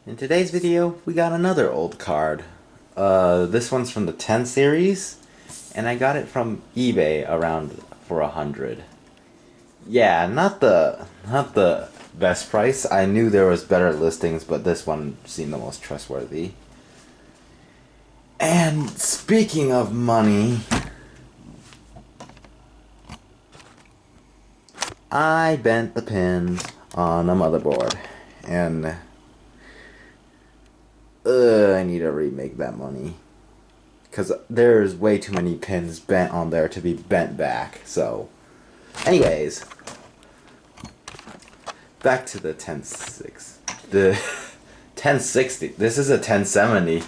In today's video, we got another old card. This one's from the 10 series, and I got it from eBay around for 100. Yeah, not the best price. I knew there was better listings, but this one seemed the most trustworthy. And speaking of money, I bent the pins on a motherboard, and I need to remake that money. Because there's way too many pins bent on there to be bent back. So, anyways, back to the 1060. The 1060. This is a 1070.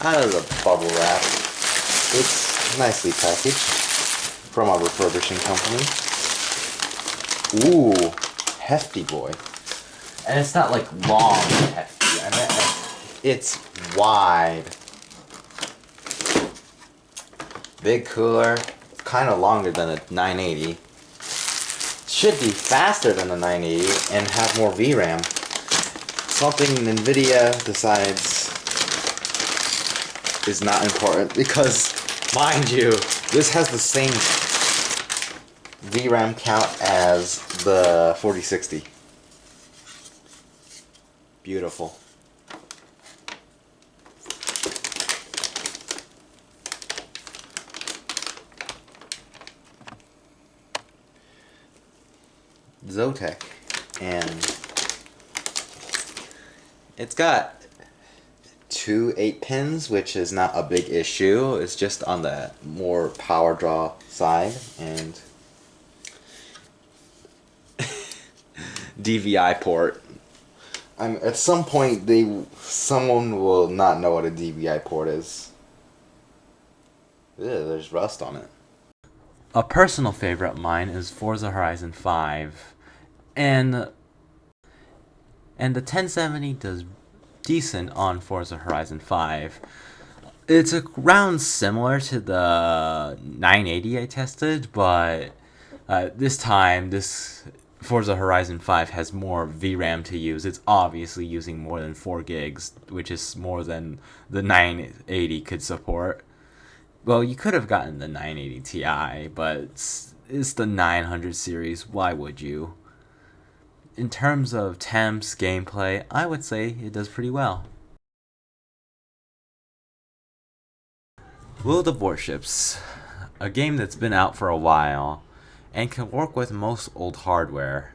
Out of the bubble wrap. It's nicely packaged from a refurbishing company. Ooh, hefty boy. And it's not like long hefty. I mean, it's wide. Big cooler. Kind of longer than a 980. Should be faster than a 980 and have more VRAM. Something NVIDIA decides is not important because, mind you, this has the same VRAM count as the 4060. Beautiful. Zotac, and it's got two 8-pins, which is not a big issue. It's just on the more power draw side, and DVI port. At some point, someone will not know what a DVI port is. Ew, there's rust on it. A personal favorite of mine is Forza Horizon 5, and the 1070 does decent on Forza Horizon 5. It's around similar to the 980 I tested, but this time, this Forza Horizon 5 has more VRAM to use. It's obviously using more than 4 gigs, which is more than the 980 could support. Well, you could have gotten the 980 Ti, but it's the 900 series. Why would you? In terms of temps, gameplay, I would say it does pretty well. World of Warships, a game that's been out for a while and can work with most old hardware.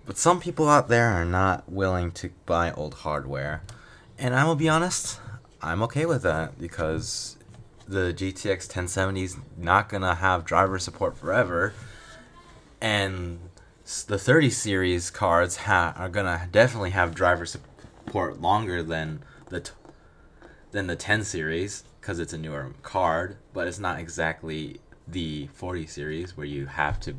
But some people out there are not willing to buy old hardware. And I will be honest, I'm okay with that because the GTX 1070 is not going to have driver support forever. And the 30 series cards are going to definitely have driver support longer than the 10 series because it's a newer card, but it's not exactly the 40 series where you have to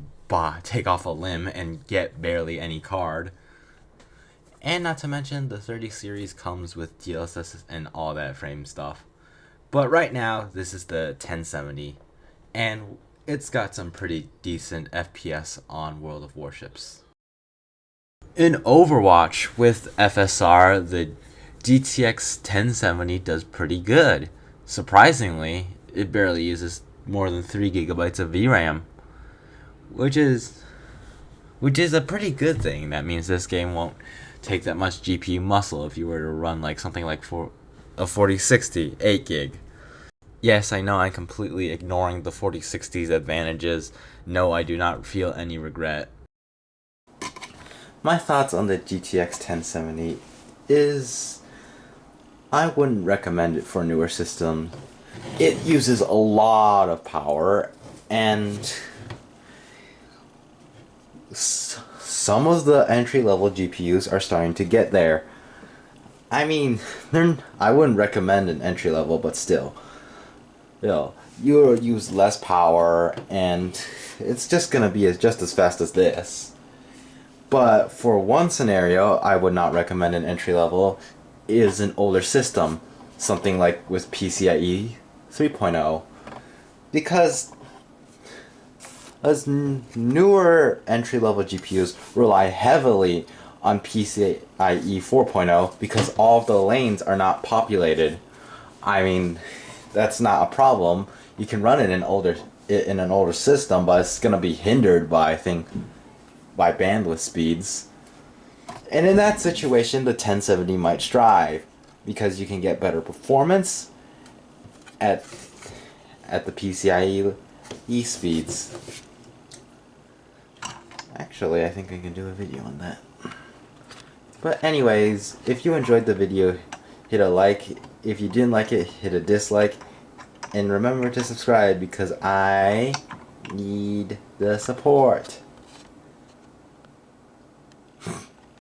take off a limb and get barely any card. And not to mention, the 30 series comes with DLSS and all that frame stuff. But right now, this is the 1070, and it's got some pretty decent FPS on World of Warships. In Overwatch with FSR, the GTX 1070 does pretty good. Surprisingly, it barely uses more than 3 gigabytes of VRAM, which is a pretty good thing. That means this game won't take that much GPU muscle if you were to run like something like a 4060 8 gig. Yes, I know I'm completely ignoring the 4060's advantages. No, I do not feel any regret. My thoughts on the GTX 1070 is I wouldn't recommend it for newer systems. It uses a lot of power, and some of the entry-level GPUs are starting to get there. I mean, I wouldn't recommend an entry-level, but still. You'll use less power, and it's just gonna be just as fast as this. But for one scenario, I would not recommend an entry level is an older system. something like with PCIe 3.0, because as newer entry-level GPUs rely heavily on PCIe 4.0 because all of the lanes are not populated. I mean, that's not a problem. You can run it in an older system, but it's gonna be hindered by, I think, by bandwidth speeds. And in that situation, the 1070 might strive because you can get better performance at the PCIe speeds. Actually, I think I can do a video on that. But anyways, if you enjoyed the video, hit a like. If you didn't like it, hit a dislike. And remember to subscribe because I need the support.